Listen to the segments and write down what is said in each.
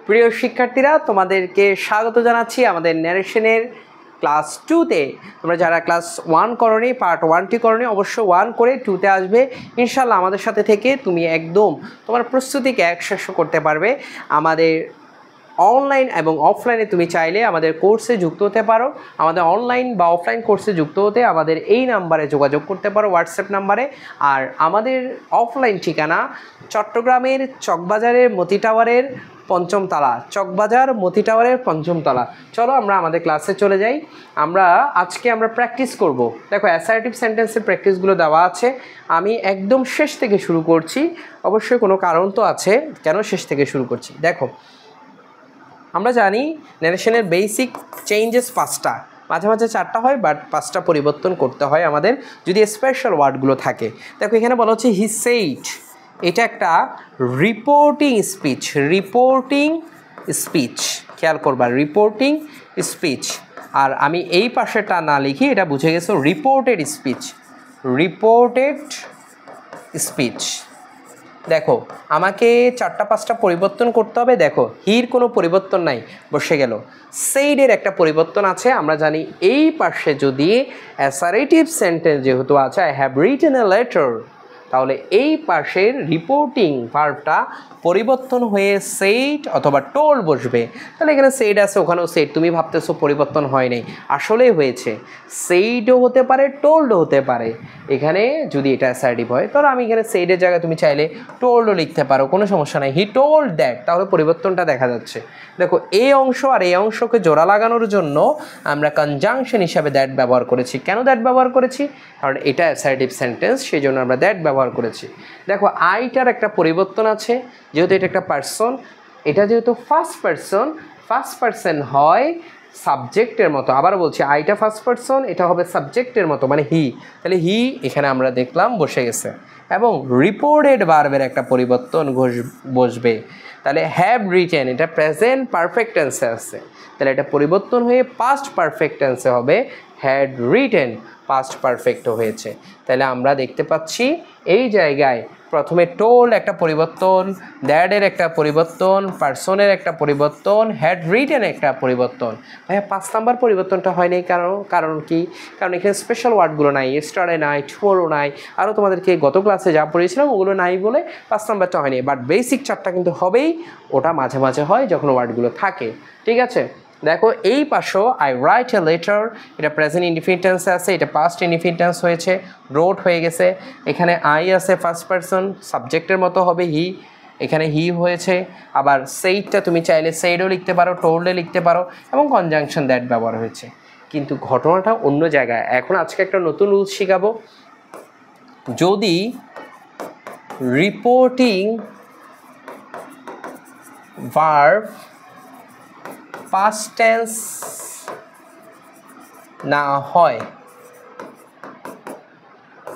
প্রিয় শিক্ষার্থীরা, তোমাদেরকে স্বাগত জানাচ্ছি আমাদের ন্যারেশনের ক্লাস 2তে। তোমরা যারা ক্লাস 1 করোনি, পার্ট 1টি করোনি, অবশ্যই 1 করে 2তে আসবে। ইনশাল্লাহ আমাদের সাথে থেকে তুমি একদম তোমার প্রস্তুতিকে একশেষ করতে পারবে। আমাদের অনলাইন এবং অফলাইনে তুমি চাইলে আমাদের কোর্সে যুক্ত হতে পারো। আমাদের অনলাইন বা অফলাইন কোর্সে যুক্ত হতে আমাদের এই নাম্বারে যোগাযোগ করতে পারো, হোয়াটসঅ্যাপ নাম্বারে। আর আমাদের অফলাইন ঠিকানা চট্টগ্রামের চকবাজারের মতি টাওয়ারের 5ম তলা, চকবাজার মতি টাওয়ারের 5ম তলা। চলো আমরা আমাদের ক্লাসে চলে যাই। আজকে আমরা প্র্যাকটিস করব। দেখো অ্যাসার্টিভ সেন্টেন্সের প্র্যাকটিসগুলো দেওয়া আছে। আমি একদম শেষ থেকে শুরু করছি, অবশ্যই কোনো কারণ তো আছে কেন শেষ থেকে শুরু করছি। দেখো, আমরা জানি ন্যারেশনের বেসিক চেঞ্জেস 5টা, মাঝে মাঝে 4টা হয়, বাট 5টা পরিবর্তন করতে হয় আমাদের যদি স্পেশাল ওয়ার্ডগুলো থাকে। দেখো এখানে বলা হচ্ছে হি সেইড, এটা একটা রিপোর্টিং স্পিচ। রিপোর্টিং স্পিচ খেয়াল করবা, রিপোর্টিং স্পিচ। আর আমি এই পাশেটা না লিখি, এটা বুঝে গেছো, রিপোর্টেড স্পিচ। Reported speech. দেখো আমাকে 4টা-5টা পরিবর্তন করতে হবে। দেখো হির কোনো পরিবর্তন নাই, বসে গেল। সেইডের একটা পরিবর্তন আছে। আমরা জানি এই পাশে যদি অ্যাসারেটিভ সেন্টেন্স যেহেতু আছে, I have written a letter, তাহলে এই পাশের রিপোর্টিং ভার্বটা পরিবর্তন হয়ে সেইড অথবা টোল্ড বসবে। তাহলে এখানে সেইড আছে, ওখানেও সেইড। তুমি ভাবতেছো পরিবর্তন হয় নাই, আসলেই হয়েছে। সেইডও হতে পারে, টোল্ডও হতে পারে। এখানে যদি এটা অ্যাসার্টিভ হয়, তাহলে আমি এখানে সেইডের জায়গায় তুমি চাইলে টোল্ডও লিখতে পারো, কোনো সমস্যা নাই। হি টোল্ড দ্যাট, তাহলে পরিবর্তনটা দেখা যাচ্ছে। দেখো এই অংশ আর এই অংশকে জোড়া লাগানোর জন্য আমরা কনজাংশন হিসাবে দ্যাট ব্যবহার করেছি। কেন দ্যাট ব্যবহার করেছি? কারণ এটা অ্যাসার্টিভ সেন্টেন্স, সেই জন্য আমরা দ্যাট ব্যবহার করেছি। দেখো আইটার একটা পরিবর্তন আছে, যেহেতু এটা একটা পার্সন, এটা যেহেতু ফার্স্ট পার্সন হয় সাবজেক্টের মতো। আবার বলছি, আইটা ফার্স্ট পার্সন, এটা হবে সাবজেক্টের মতো, মানে হি। তাহলে হি এখানে আমরা দেখলাম বসে গেছে। এবং রিপোর্টেড ভার্বের একটা পরিবর্তন বসবে। তাহলে হ্যাভ রিটেন, এটা প্রেজেন্ট পারফেক্ট টেন্সে আছে, তাহলে এটা পরিবর্তন হয়ে পাস্ট পারফেক্ট টেন্সে হবে, হ্যাড রিটেন, পাস্ট পারফেক্টও হয়েছে। তাহলে আমরা দেখতে পাচ্ছি এই জায়গায় প্রথমে টোল্ড একটা পরিবর্তন, দ্যাটের একটা পরিবর্তন, পার্সনের একটা পরিবর্তন, হ্যাড রিটেন একটা পরিবর্তন। ভাইয়া 5 নাম্বার পরিবর্তনটা হয়নি, কারণ কি? কারণ এখানে স্পেশাল ওয়ার্ডগুলো নাই, স্টারে নাই, টুমোরো নাই, আরও তোমাদেরকে গত ক্লাসে যা পড়িয়েছিলাম ওগুলো নাই বলে 5 নাম্বারটা হয়নি। বাট বেসিক 4টা কিন্তু হবেই, ওটা মাঝে মাঝে হয় যখন ওয়ার্ডগুলো থাকে। ঠিক আছে, দেখো এই পাশেও আই রাইট এ লেটার, এটা প্রেজেন্ট ইনডিফিনিট টেন্সে আছে, এটা পাস্ট ইনডিফিনিট টেন্স হয়েছে, রোট হয়ে গেছে। এখানে আই আছে ফার্স্ট পারসন, সাবজেক্টের মতো হবে হি, এখানে হি হয়েছে। আবার সেইডটা তুমি চাইলে সেইডও লিখতে পারো, টোল্ডে লিখতে পারো, এবং কনজাংশন দ্যাট ব্যবহার হয়েছে। কিন্তু ঘটনাটা অন্য জায়গায়। এখন আজকে একটা নতুন রুলস শেখাবো। যদি রিপোর্টিং ভার্ব পাস্ট টেন্স না হয়,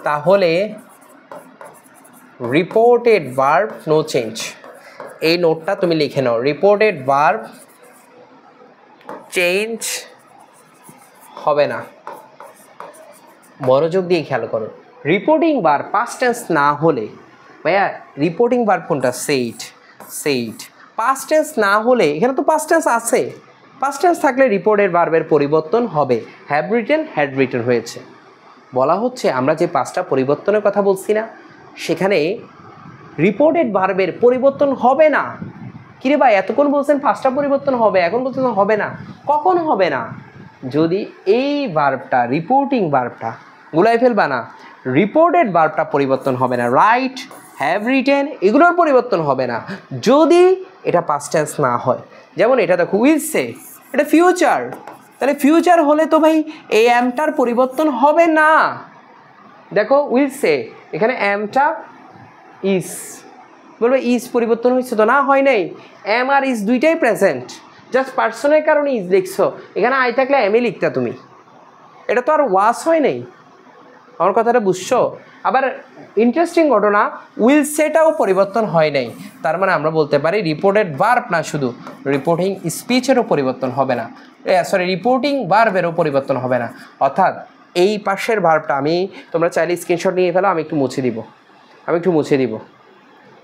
তাহলে রিপোর্টেড ভার্ব নো চেঞ্জ। এই নোটটা তুমি লিখে নাও, রিপোর্টেড ভার্ব চেঞ্জ হবে না। মনোযোগ দিয়ে খেয়াল করো, রিপোর্টিং ভার্ব পাস্ট টেন্স না হলে, ভাইয়া রিপোর্টিং ভার্ব কোনটা? সেইড। পাস্ট টেন্স না হলে, এখানে তো পাস্ট টেন্স আছে, পাস্ট টেন্স থাকলে রিপোর্টেড ভার্বের পরিবর্তন হবে। হ্যাভ রিটেন, হ্যাড রিটেন হয়েছে। বলা হচ্ছে আমরা যে 5টা পরিবর্তনের কথা বলছি না, সেখানে রিপোর্টেড ভার্বের পরিবর্তন হবে না। কিরে ভাই, এতক্ষণ বলছেন 5টা পরিবর্তন হবে, এখন বলছেন হবে না। কখন হবে না? যদি এই ভার্বটা, রিপোর্টিং ভার্বটা, গুলাই ফেলবা না, রিপোর্টেড ভার্বটা পরিবর্তন হবে না। রাইট, হ্যাভ রিটেন, এগুলোর পরিবর্তন হবে না যদি এটা পাস্ট টেন্স না হয়। যেমন এটা দেখো, উইল সে, এটা ফিউচার, তাহলে ফিউচার হলে তো ভাই এই অ্যামটার পরিবর্তন হবে না। দেখো উইল সে, এখানে অ্যামটা ইজ, বলবে ইজ পরিবর্তন হয়েছে তো? না, হয় নাই। এম আর ইজ দুইটাই প্রেজেন্ট, জাস্ট পার্সনের কারণে ইজ লিখছো। এখানে আই থাকলে এমই লিখতা তুমি, এটা তো আর ওয়াস হয় নাই। আমার কথাটা বুঝছো? আবার ইন্টারেস্টিং ঘটনা, উইল সেটাও পরিবর্তন হয় নাই। তার মানে আমরা বলতে পারি রিপোর্টেড ভার্ব না, শুধু রিপোর্টিং স্পিচেরও পরিবর্তন হবে না, রিপোর্টিং ভার্বেরও পরিবর্তন হবে না। অর্থাৎ এই পাশের ভার্বটা তোমরা চাইলে স্ক্রিনশট নিয়ে ফেলো, আমি একটু মুছে দিব।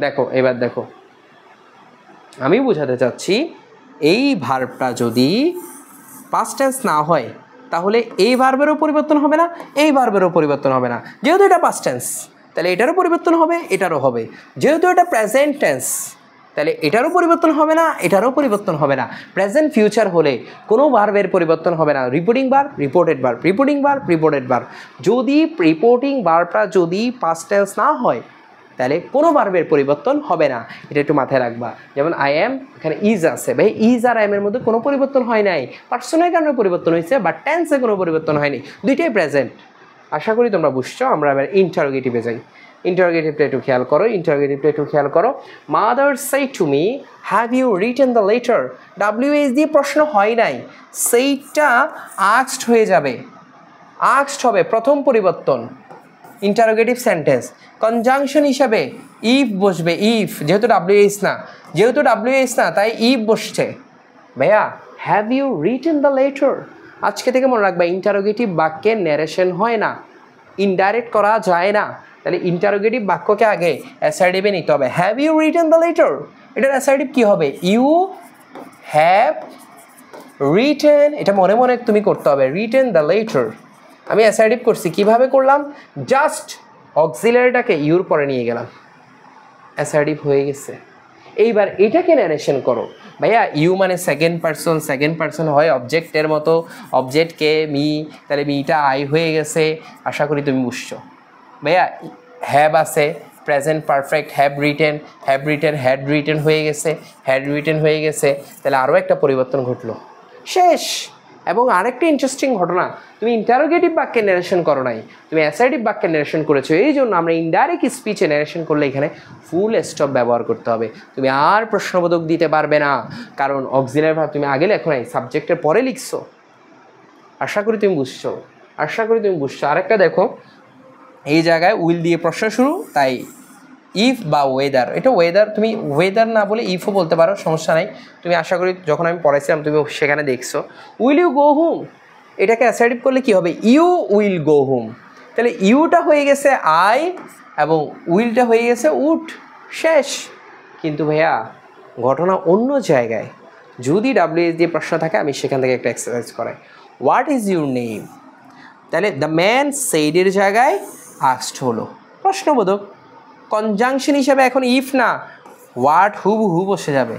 দেখো এবার দেখো, আমি বোঝাতে চাচ্ছি এই ভার্বটা যদি পাস্ট টেন্স না হয় তাহলে এই ভার্বেরও পরিবর্তন হবে না, এই ভার্বেরও পরিবর্তন হবে না। যেহেতু এটা পাস্ট টেন্স তাহলে এটারও পরিবর্তন হবে, এটারও হবে। যেহেতু এটা প্রেজেন্ট টেন্স তাহলে এটারও পরিবর্তন হবে না, এটারও পরিবর্তন হবে না। প্রেজেন্ট ফিউচার হলে কোনো ভার্বের পরিবর্তন হবে না। Reporting verb, reported verb, reporting verb, reported verb. যদি রিপোর্টিং ভার্বটা যদি পাস্ট টেন্স না হয় তাহলে কোনো ভার্বের পরিবর্তন হবে না। এটা একটু মাথায় রাখবা। যেমন আই এম, এখানে ইজ আছে, ভাই ইজ আর আই এর মধ্যে কোনো পরিবর্তন হয় নাই, পার্সনের কারণে পরিবর্তন হয়েছে, বাট টেন্সে কোনো পরিবর্তন হয়নি, দুইটাই প্রেজেন্ট। আশা করি তোমরা বুঝছো। আমরা এবার ইন্টারোগেটিভে যাই। ইন্টারোগেটিভটা একটু খেয়াল করো, ইন্টারোগেটিভটা একটু খেয়াল করো। Mother says to me, have you written the letter. WH দিয়ে প্রশ্ন হয় নাই, সেইটা আস্কড হয়ে যাবে, আস্কড হবে, প্রথম পরিবর্তন। ইন্টারোগেটিভ সেন্টেন্স কনজাংশন হিসাবে ইফ বসবে, ইফ, যেহেতু WH না, যেহেতু WH না তাই ইফ বসছে। ভাইয়া have you written the letter, আজকে থেকে মনে রাখবা ইন্টারোগেটিভ বাক্যে ন্যারেশন হয় না, ইনডাইরেক্ট করা যায় না। তাহলে ইন্টারোগেটিভ বাক্যকে আগে অ্যাসার্টিভে নিতে হবে। Have you written the letter, এটার অ্যাসার্টিভ কী হবে? ইউ হ্যাভ রিটেন, এটা মনে মনে তুমি করতে হবে, রিটেন দ্য লেটার। আমি অ্যাসার্টিভ করছি, কিভাবে করলাম? জাস্ট অক্সিলারিটাকে ইউর পরে নিয়ে গেলাম, অ্যাসার্টিভ হয়ে গেছে। এইবার এটাকে ন্যারেশন করো। ভাইয়া ইউ মানে সেকেন্ড পারসন, সেকেন্ড পারসন হয় অবজেক্টের মতো, অবজেক্টকে মি, তাহলে মিটা আই হয়ে গেছে। আশা করি তুমি বুঝছো। ভাইয়া হ্যাভ আছে, present perfect, have written, have written, had written হয়ে গেছে, হ্যাড রিটেন হয়ে গেছে। তাহলে আরও একটা পরিবর্তন ঘটলো, শেষ। এবং আরেকটা ইন্টারেস্টিং ঘটনা, তুমি ইন্টারোগেটিভ বাক্যে ন্যারেশন করো নাই, তুমি অ্যাসার্টিভ বাক্যে ন্যারেশন করেছো। এই জন্য আমরা ইনডাইরেক্ট স্পিচে ন্যারেশন করলে এখানে ফুল স্টপ ব্যবহার করতে হবে। তুমি আর প্রশ্নবোধক দিতে পারবে না, কারণ অক্সিলারি ভার্ব তুমি আগে লেখো নাই, সাবজেক্টের পরে লিখছো। আশা করি তুমি বুঝছো, আশা করি তুমি বুঝছো। আরেকটা দেখো, এই জায়গায় উইল দিয়ে প্রশ্ন শুরু, তাই ইফ বা ওয়েদার, এটা ওয়েদার, তুমি ওয়েদার না বলে ইফও বলতে পারো, সমস্যা নাই। তুমি আশা করি যখন আমি পড়াইছিলাম তুমি সেখানে দেখছো। উইল ইউ গো হোম, এটাকে অ্যাসার্টিভ করলে কী হবে? You will go home. তাহলে ইউটা হয়ে গেছে আই এবং উইলটা হয়ে গেছে উড, শেষ। কিন্তু ভাইয়া ঘটনা অন্য জায়গায়। যদি WH দিয়ে প্রশ্ন থাকে আমি সেখান থেকে একটা এক্সারসাইজ করাই। হোয়াট ইজ ইউর নেম, তাহলে দ্য ম্যান সেইডের জায়গায় আস্কড হলো, প্রশ্নবোধক। কনজাংশন হিসাবে এখন ইফ না, হোয়াট হু বসে যাবে।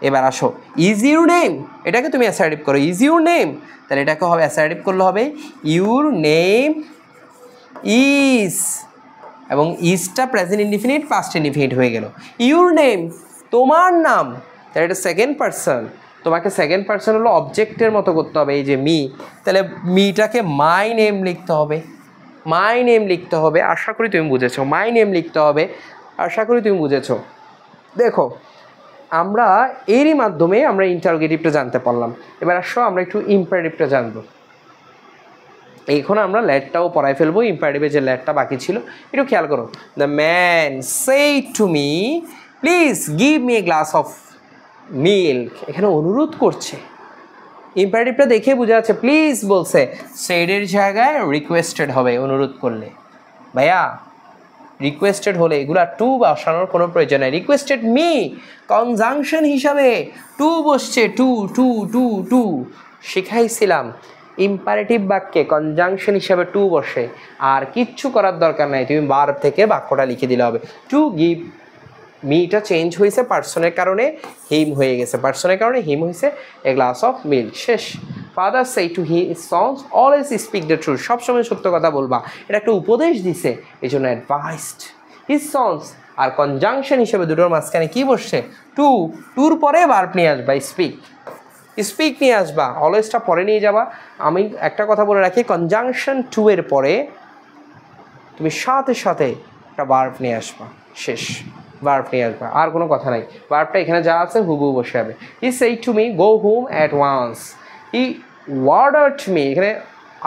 এবার আসো, ইজ ইউর নেম, এটাকে তুমি অ্যাসার্টিভ করো, ইজ ইউর নেম। তাহলে এটাকে হবে অ্যাসার্টিভ করলে হবে ইউর নেম ইজ, এবং ইজটা প্রেজেন্ট ইনডিফিনিট পাস্ট ইনডিফিনিট হয়ে গেল। ইউর নেম, তোমার নাম, তাহলে এটা সেকেন্ড পারসন, তোমাকে সেকেন্ড পারসন হলো অবজেক্টের মতো করতে হবে, এই যে মি, তাহলে মিটাকে মাই নেম লিখতে হবে, মাই নেম লিখতে হবে। আশা করি তুমি বুঝেছো, মাই নেম লিখতে হবে, আশা করি তুমি বুঝেছো। দেখো আমরা এরই মাধ্যমে আমরা ইন্টারোগেটিভটা জানতে পারলাম। এবার আসো আমরা একটু ইম্পারেটিভটা জানবো। এখন আমরা ল্যাটটাও পড়াই ফেলবো, ইম্পারেটিভে যে ল্যাটটা বাকি ছিল একটু খেয়াল করো। The man said to me please give me a glass of milk, এখানে অনুরোধ করছে। ইম্পারেটিভটা দেখে বোঝা যাচ্ছে প্লিজ বলছে, সেডের জায়গায় রিকোয়েস্টেড হবে অনুরোধ করলে। ভাইয়া রিকোয়েস্টেড হলে এগুলা টু বসানোর কোনো প্রয়োজন নেই। রিকোয়েস্টেড মি কনজাংশন হিসাবে টু বসছে, টু টু টু টু শিখাইছিলাম। ইম্পারেটিভ বাক্যে কনজাংশন হিসাবে টু বসে, আর কিচ্ছু করার দরকার নাই, তুমি ভার্ব থেকে বাক্যটা লিখে দিলে হবে। টু গিভ মিটা চেঞ্জ হয়েছে পার্সনের কারণে, হিম হয়ে গেছে, পার্সনের কারণে হিম হয়েছে, এ গ্লাস অফ মিল্ক, শেষ। Father say to his sons always speak the truth, সবসময় সত্য কথা বলবা, এটা একটা উপদেশ দিছে, এই জন্য অ্যাডভাইসড। হিজ সন্স আর কনজাংশন হিসেবে দুটোর মাঝখানে কী বসছে? টু, টুর পরে ভার্ব নিয়ে আসবা, স্পিক, স্পিক নিয়ে আসবা, অলওয়েজটা পরে নিয়ে যাবা। আমি একটা কথা বলে রাখি, কনজাংশন টু এর পরে তুমি সাথে সাথে একটা ভার্ব নিয়ে আসবা, শেষ, ভার্ব নিয়ে আসবা, আর কোনো কথা নাই। ভার্বটা এখানে যা আছে হুবহু বসে যাবে। He said to me go home at once, he ordered me, এখানে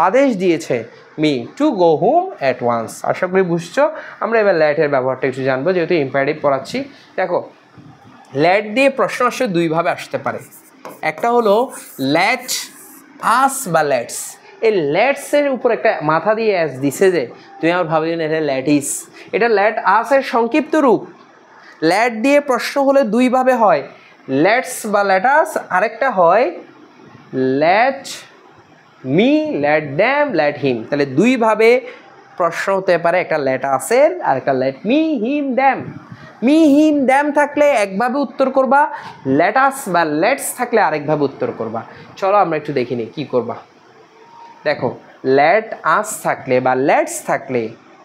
আদেশ দিয়েছে me to go home at once. আশা করি বুঝছো। আমরা এবার ল্যাটের ব্যবহারটা একটু জানবো, যেহেতু ইম্পারেটিভ পড়াচ্ছি। দেখো ল্যাট দিয়ে প্রশ্ন আসলে দুইভাবে আসতে পারে। একটা হলো ল্যাট আস বা ল্যাটস, এই ল্যাটসের উপর একটা মাথা দিয়ে অ্যাস দিছে যে তুমি আমার ভাবলি না এটা ল্যাটিস, এটা ল্যাট আসের সংক্ষিপ্ত রূপ। লেট দিয়ে প্রশ্ন হলে দুইভাবে হয়, লেটস বা লেটাস, আরেকটা হয় let me, late them, let him. তাহলে দুইভাবে প্রশ্ন হতে পারে, একটা লেটাসের আর একটা লেট মি, হিম, দ্যাম। মি, হিম, দ্যাম থাকলে একভাবে উত্তর করবা, লেটাস বা লেটস থাকলে আরেকভাবে উত্তর করবা। চলো আমরা একটু দেখি নিই কী করবা। দেখো, লেট আস থাকলে বা লেটস থাকলে,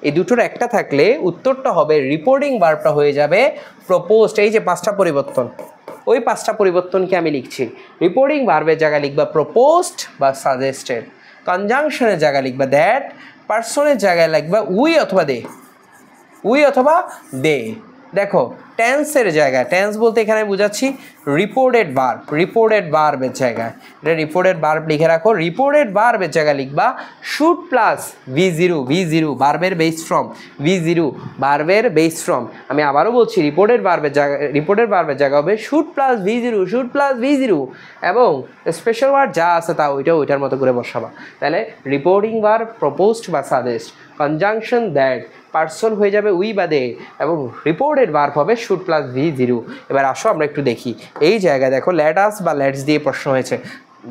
এই দুটোর একটা থাকলে উত্তরটা হবে, রিপোর্টিং ভার্বটা হয়ে যাবে প্রপোজড। এই যে 5টা পরিবর্তন, ওই 5টা পরিবর্তনকে আমি লিখছি। রিপোর্টিং ভার্বের জায়গায় লিখবা প্রপোজড বা সাজেস্টেড, কনজাংশনের জায়গায় লিখবা দ্যাট, পার্সনের জায়গায় লিখবা উই অথবা দে, উই অথবা দে। দেখো, টেন্সের জায়গায়, টেন্স বলতে এখানে বুঝাচ্ছি রিপোর্টেড ভার্ব, রিপোর্টেড ভার্বের জায়গায়, এটা রিপোর্টেড ভার্ব লিখে রাখো। রিপোর্টেড ভার্বের জায়গায় লিখবা শুড প্লাস V0, V0 ভার্বের বেস ফ্রম, V0 ভার্বের বেস ফ্রম। আমি আবারও বলছি, রিপোর্টেড ভার্বের জায়গা হবে should plus V0, should plus V0, এবং স্পেশাল ওয়ার্ড যা আছে তা ওইটার মতো করে বসাবা। তাহলে রিপোর্টিং ভার্ব প্রপোজড বা সাজেস্ট, কনজাংশন দ্যাট, পার্সন হয়ে যাবে উই বা দে, এবং রিপোর্টেড ভার্ব হবে শুড প্লাস V0। এবার আসো আমরা একটু দেখি, এই জায়গায় দেখো লেট আস বা লেটস দিয়ে প্রশ্ন হয়েছে।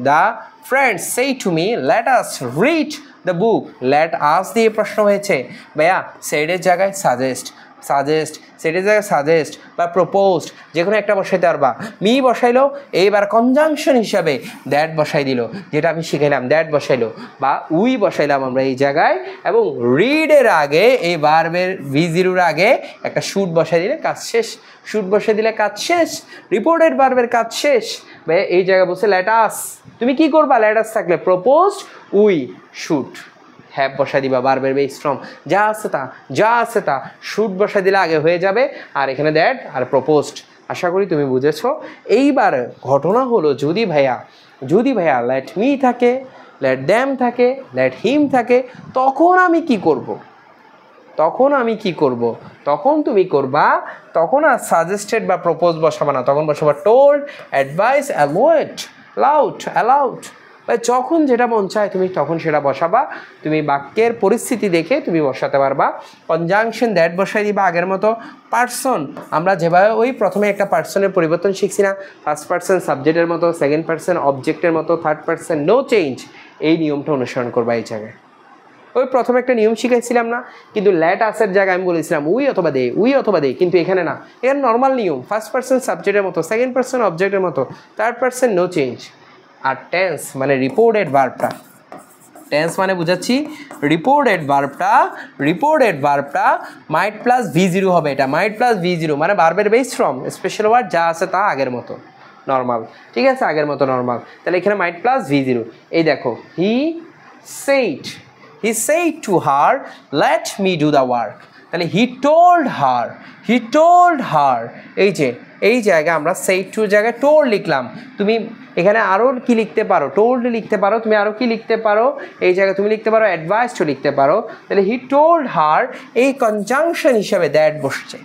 দ্য ফ্রেন্ডস সেই to me let us read the book, let us দিয়ে প্রশ্ন হয়েছে। ভাইয়া সেডের জায়গায় সাজেস্ট, সাজেস্ট, সেটের জায়গায় সাজেস্ট বা প্রপোজড, যে কোনো একটা বসাইতে পারবা। মি বসাইলো, এইবার কনজাংশন হিসাবে দ্যাট বসাই দিল, যেটা আমি শিখাইলাম, দ্যাট বসাইলো, বা উই বসাইলাম আমরা এই জায়গায়, এবং রিডের আগে এই ভার্বের V0 আগে একটা শুড বসাই দিলে কাজ শেষ, শুড বসাই দিলে কাজ শেষ, রিপোর্টেড ভার্বের কাজ শেষ। ভাই এই জায়গায় বসে লেট আস, তুমি কি করবা? লেট আস থাকলে প্রপোজড, উই, শুড, হ্যাভ বসাই দিবা ভার্বের বেস ফ্রম, যা আছে তা শুড বসাই দিলে আগে হয়ে যাবে, আর এখানে দ্যাট আর প্রপোজড। আশা করি তুমি বুঝেছো। এইবার ঘটনা হলো, যদি ভাইয়া লেট মি থাকে, লেট দ্যাম থাকে, লেট হিম থাকে, তখন আমি কি করব? তখন তুমি করবা, তখন আর সাজেস্টেড বা প্রপোজ বসাবা না, তখন বসাবা টোল্ড, অ্যাডভাইস, অ্যালাউড। যখন যেটা মন চায় তুমি তখন সেটা বসাবা, তুমি বাক্যের পরিস্থিতি দেখে তুমি বসাতে পারবা। কনজাংশন দ্যাট বসাই দিবা আগের মতো। পার্সন, আমরা যেভাবে ওই প্রথমে একটা পার্সনের পরিবর্তন শিখছি না, ফার্স্ট পার্সন সাবজেক্টের মতো, সেকেন্ড পার্সন অবজেক্টের মতো, থার্ড পার্সন নো চেঞ্জ, এই নিয়মটা অনুসরণ করবা এই জায়গায়। ওই প্রথমে একটা নিয়ম শিখাইছিলাম না, কিন্তু লেট আসের জায়গায় আমি বলেছিলাম উই অথবা দে, কিন্তু এখানে না, এখানে নর্মাল নিয়ম, ফার্স্ট পার্সন সাবজেক্টের মতো, সেকেন্ড পার্সন অবজেক্টের মতো, থার্ড পার্সন নো চেঞ্জ। আর টেন্স মানে রিপোর্টেড ভার্বটা, টেন্স মানে বুঝাচ্ছি রিপোর্টেড ভার্বটা মাইট প্লাস V0 হবে। এটা মাইট প্লাস V0 মানে ভার্বের বেস ফ্রম, স্পেশাল ওয়ার্ড যা আছে তা আগের মতো নর্মাল, ঠিক আছে, আগের মতো নর্মাল। তাহলে এখানে মাইট প্লাস V0। এই দেখো, হি said to her let me do the work, তাহলে হি told her, এই জায়গায় আমরা said to জায়গায় told লিখলাম। তুমি এখানে আরও কি লিখতে পারো? told লিখতে পারো, তুমি আরও কি লিখতে পারো? এই জায়গায় তুমি লিখতে পারো advised লিখতে পারো। তাহলে হি told her, এই কনজাংশন হিসাবে দ্যাট বসছে,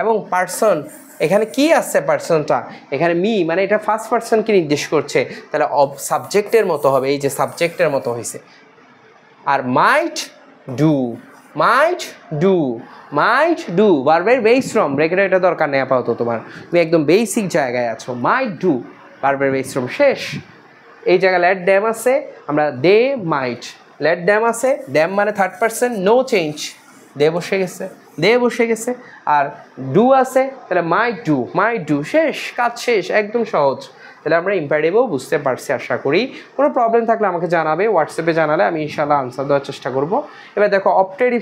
এবং পার্সন এখানে কি আসছে? পার্সনটা এখানে মি, মানে এটা ফার্স্ট পার্সনকে নির্দেশ করছে, তাহলে সাবজেক্টের মতো হবে, এই যে সাবজেক্টের মতো হয়েছে। আর মাইট ডু ভার্বের বেস ফ্রম, ব্রেকের এটা দরকার নেই আপাতত, তোমার তুমি একদম বেসিক জায়গায় আছো। মাইট ডু ভার্বের বেস ফ্রম শেষ। এই জায়গায় লেট দ্যাম আছে, আমরা দে মাইট, লেট দ্যাম আছে, দ্যাম মানে থার্ড পার্সন, নো চেঞ্জ, দে বসে গেছে, আর ডু আছে, তাহলে মাইট ডু শেষ, কাজ শেষ, একদম সহজ। তাহলে আমরা ইম্প্যারেটিভও বুঝতে পারছি আশা করি। কোনো প্রবলেম থাকলে আমাকে জানাবে, হোয়াটসঅ্যাপে জানালে আমি ইনশাআল্লাহ আনসার দেওয়ার চেষ্টা করব। এবার দেখো অপটেটিভ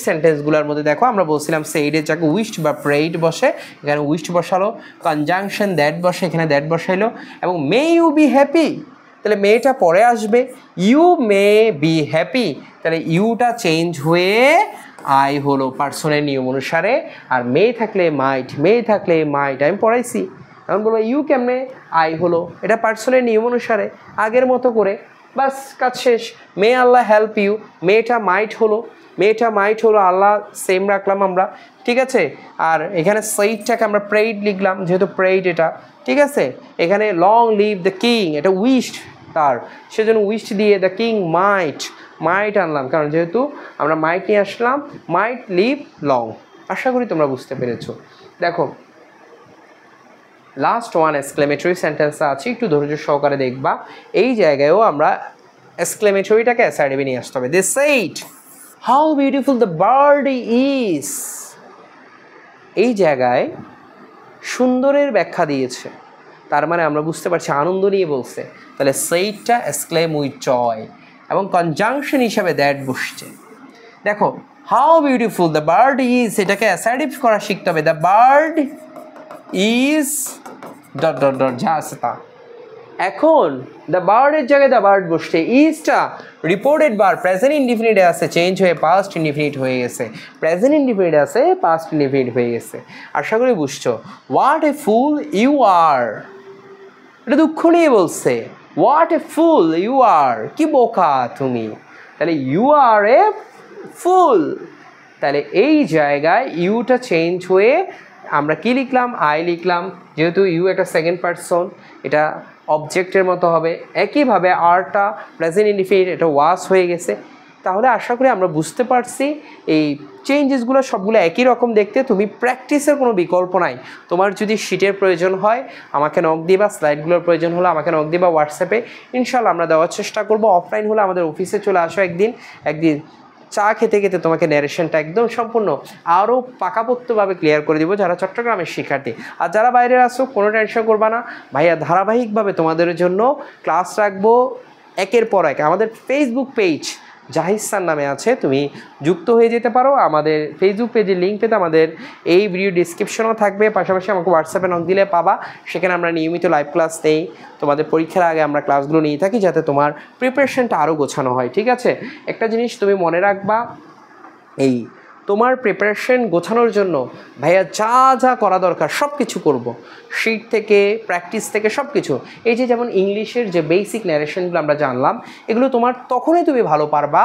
সেন্টেন্সগুলোর মধ্যে দেখো আমরা বলছিলাম সেইডের জায়গায় উইশড বা প্রেইড বসে, এখানে উইশড বসালো, কনজাংশন দ্যাট বসে, এখানে দ্যাট বসাইলো, এবং মে ইউ বি হ্যাপি, তাহলে মেটা পরে আসবে, ইউ মে বি হ্যাপি, তাহলে ইউটা চেঞ্জ হয়ে আই হলো পার্সনের নিয়ম অনুসারে, আর মে থাকলে মাইট, আমি পড়াইছি। এখন বলবো ইউ কেমনে, আই হলো, এটা পার্সনের নিয়ম অনুসারে আগের মতো করে, বাস কাজ শেষ। মে আল্লাহ হেল্প ইউ, মেটা মাইট হলো, আল্লাহ সেম রাখলাম আমরা, ঠিক আছে। আর এখানে সেইটটাকে আমরা প্রেইড লিখলাম, যেহেতু প্রেইড এটা, ঠিক আছে। এখানে লং লিভ দ্য কিং, এটা উইশড তার, সেজন্য উইশড দিয়ে দ্য কিং মাইট আনলাম, কারণ যেহেতু আমরা মাইট নিয়ে আসলাম, মাইট লিভ লং, আশা করি তোমরা বুঝতে পেরেছো। দেখো লাস্ট ওয়ান এক্সক্লেমেটরি সেন্টেন্স আছে, একটু ধৈর্য সহকারে দেখবা। এই জায়গায়ও আমরা এক্সক্লেমেটরিটাকে অ্যাসার্টিভে নিয়ে আসতে হবে। They said how beautiful the bird is. এই জায়গায় সুন্দরের ব্যাখ্যা দিয়েছে, তার মানে আমরা বুঝতে পারছি আনন্দ নিয়ে বলছে। তাহলে সেইডটা এক্সক্লেম উইথ জয় এবং কনজাংশন হিসাবে দ্যাট বসছে। দেখো how beautiful the bird is, এটাকে অ্যাসার্টিভ করা শিখতে হবে। The bird is dot dot dot যা আছে তা। এখন দ্য বার্ডের জায়গায় দ্য বার্ড বসছে, ইজটা রিপোর্টেড বার প্রেজেন্ট ইনডিফিনিটে আছে, চেঞ্জ হয়ে পাস্ট ইনডিফিনিট হয়ে গেছে। প্রেজেন্ট ইনডিফিনিট আছে, পাস্ট ইনডিফিনিট হয়ে গেছে। আশা করি বুঝছো। হোয়াট এ ফুল ইউ আর, এটা দুঃখ নিয়ে বলছে। হোয়াট এ ফুল ইউ আর, কি বোকা তুমি। তাহলে ইউ আর এ ফুল, তাহলে এই জায়গায় ইউটা চেঞ্জ হয়ে আমরা কি লিখলাম, আই লিখলাম। যেহেতু ইউ একটা সেকেন্ড পারসন, এটা অবজেক্টের মতো হবে। একইভাবে আরটা প্রেজেন্ট ইনডিফিনিট, এটা ওয়াজ হয়ে গেছে। তাহলে আশা করি আমরা বুঝতে পারছি এই চেঞ্জেসগুলো সবগুলো একই রকম দেখতে। তুমি প্র্যাকটিসের কোনো বিকল্প নাই। তোমার যদি শিটের প্রয়োজন হয় আমাকে নক দিবা, স্লাইডগুলোর প্রয়োজন হলে আমাকে নক দিবা হোয়াটসঅ্যাপে, ইনশাল্লাহ আমরা দেওয়ার চেষ্টা করবো। অফলাইন হলে আমাদের অফিসে চলে আসো একদিন চা খেতে খেতে তোমাকে ন্যারেশনটা একদম সম্পূর্ণ আরও পাকাপোক্তভাবে ক্লিয়ার করে দিব যারা চট্টগ্রামের শিক্ষার্থী। আর যারা বাইরে আসো কোনো টেনশন করবা না ভাইয়া, ধারাবাহিকভাবে তোমাদের জন্য ক্লাস রাখবো একের পর এক। আমাদের ফেসবুক পেজ জাহিদ স্যার নামে আছে, তুমি যুক্ত হয়ে যেতে পারো। আমাদের ফেসবুক পেজের লিঙ্ক পেতে আমাদের এই ভিডিও ডিসক্রিপশনও থাকবে, পাশাপাশি আমাকে হোয়াটসঅ্যাপে নক দিলে পাবা। সেখানে আমরা নিয়মিত লাইভ ক্লাস নেই, তোমাদের পরীক্ষার আগে আমরা ক্লাসগুলো নিয়ে থাকি যাতে তোমার প্রিপারেশনটা আরও গোছানো হয়। ঠিক আছে, একটা জিনিস তুমি মনে রাখবা, এই তোমার প্রিপারেশন গোছানোর জন্য ভাইয়া যা যা করা দরকার সব কিছু করবো, শিট থেকে প্র্যাকটিস থেকে সব কিছু। এই যে যেমন ইংলিশের যে বেসিক ন্যারেশনগুলো আমরা জানলাম, এগুলো তোমার তখনই তুমি ভালো পারবা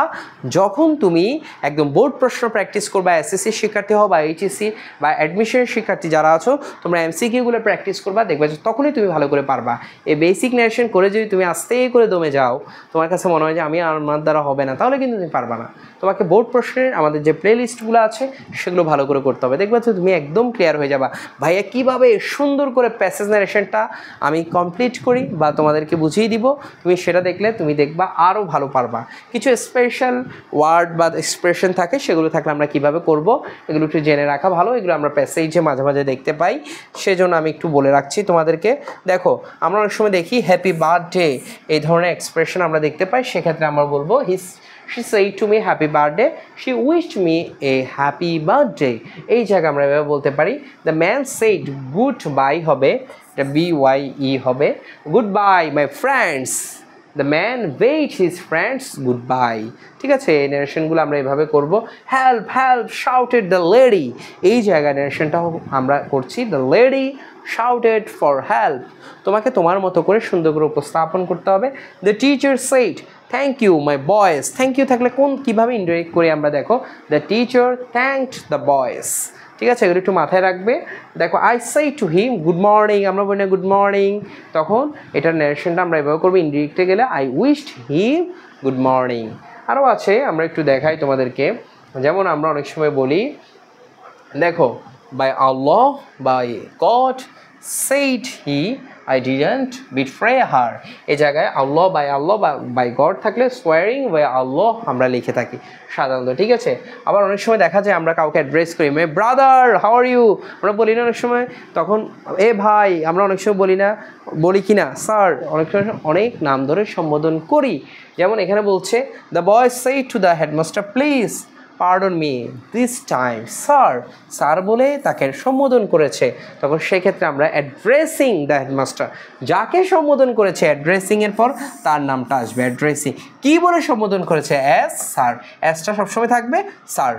যখন তুমি একদম বোর্ড প্রশ্ন প্র্যাকটিস করবা। এসএসসির শিক্ষার্থী হও বা এইচএসসি বা অ্যাডমিশনের শিক্ষার্থী যারা আছো, তোমরা এমসিকিউগুলো প্র্যাকটিস করবা, দেখবা যে তখনই তুমি ভালো করে পারবা। এই বেসিক ন্যারেশন করে যদি তুমি আস্তে করে দমে যাও, তোমার কাছে মনে হয় যে আমার দ্বারা হবে না, তাহলে কিন্তু তুমি পারবা না। তোমাকে বোর্ড প্রশ্নের আমাদের যে প্লে লিস্টগুলো আছে সেগুলো ভালো করে করতে হবে, দেখবা তো তুমি একদম ক্লিয়ার হয়ে যাবা। ভাইয়া কীভাবে সুন্দর করে প্যাসেজ ন্যারেশনটা আমি কমপ্লিট করি বা তোমাদেরকে বুঝিয়ে দিব, তুমি সেটা দেখলে তুমি দেখবা আরও ভালো পারবা। কিছু স্পেশাল ওয়ার্ড বা এক্সপ্রেশন থাকে, সেগুলো থাকলে আমরা কীভাবে করব এগুলো একটু জেনে রাখা ভালো। এগুলো আমরা প্যাসেজে মাঝে মাঝে দেখতে পাই, সেজন্য আমি একটু বলে রাখছি তোমাদেরকে। দেখো আমরা অনেক সময় দেখি হ্যাপি বার্থডে, এই ধরনের এক্সপ্রেশন আমরা দেখতে পাই। সেক্ষেত্রে আমরা বলবো she said to me happy birthday, she wished me a happy birthday। এই জায়গায় আমরা এভাবে বলতে পারি। the man said goodbye হবে, এটা BYE হবে, goodbye my friends। the man bade his friends goodbye। ঠিক আছে, এই নারেশনগুলো আমরা এভাবে করব। help help shouted the lady, এই জায়গায় নারেশনটাও আমরা করছি the lady shouted for help। তোমাকে তোমার মতো করে সুন্দর করে উপস্থাপন করতে হবে। the teacher said thank you my boys, thank you থাকলে কীভাবে ইনডিরেক্ট করি আমরা, দেখো দ্য টিচার থ্যাঙ্কড দ্য বয়েস। ঠিক আছে, এগুলো একটু মাথায় রাখবে। দেখো আই সেই টু হিম গুড মর্নিং, আমরা বলি না গুড মর্নিং, তখন এটার ন্যারেশনটা আমরা এভাবে করবো ইনডিরেক্টে গেলে I wished him good morning. আরও আছে, আমরা একটু দেখাই তোমাদেরকে। যেমন আমরা অনেক সময় বলি, দেখো by Allah by God said he I didn't betray her। এই জায়গায় আল্লাহ বাই গড থাকলে সোয়ারিং বাই আল্লাহ আমরা লিখে থাকি সাধারণত। ঠিক আছে, আবার অনেক সময় দেখা যায় আমরা কাউকে অ্যাড্রেস করি my brother how are you, আমরা বলি না অনেক সময়, তখন এ ভাই আমরা অনেক সময় বলি কি না স্যার, অনেক সময় অনেক নাম ধরে সম্বোধন করি। যেমন এখানে বলছে দ্য বয় সেই to the headmaster please pardon me this time sir, sir বলে তাকে সম্বোধন করেছে, তখন সেক্ষেত্রে আমরা অ্যাড্রেসিং দ্য হেডমাস্টার, যাকে সম্বোধন করেছে অ্যাড্রেসিংয়ের পর তার নামটা আসবে অ্যাড্রেসিং। কী বলে সম্বোধন করেছে অ্যাজ স্যার, অ্যাজটা সবসময় থাকবে স্যার।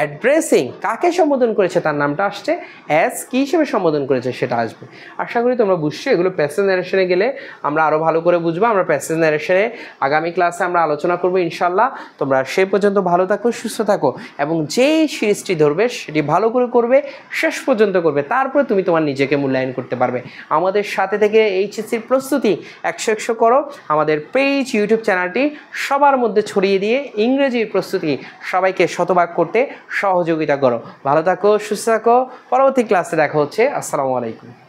অ্যাড্রেসিং কাকে সম্বোধন করেছে তার নামটা আসছে, অ্যাজ কী হিসেবে সম্বোধন করেছে সেটা আসবে। আশা করি তোমরা বুঝছো। এগুলো প্যাসেজ ন্যারেশনে গেলে আমরা আরও ভালো করে বুঝবো। আমরা প্যাসেজ ন্যারেশনে আগামী ক্লাসে আমরা আলোচনা করবো ইনশাল্লাহ। তোমরা সে পর্যন্ত ভালো থাকো, সুস্থ থাকো এবং যেই সিরিজটি ধরবে সেটি ভালো করে করবে, শেষ পর্যন্ত করবে, তারপরে তুমি তোমার নিজেকে মূল্যায়ন করতে পারবে। আমাদের সাথে থেকে এইচএসসির প্রস্তুতি 100 করো। আমাদের পেজ ইউটিউব চ্যানেলটি সবার মধ্যে ছড়িয়ে দিয়ে ইংরেজির প্রস্তুতি সবাইকে শতভাগ করতে সহযোগিতা করো। ভালো থাকো, সুস্থ থাকো। পরবর্তী ক্লাসে দেখা হচ্ছে। আসসালামু আলাইকুম।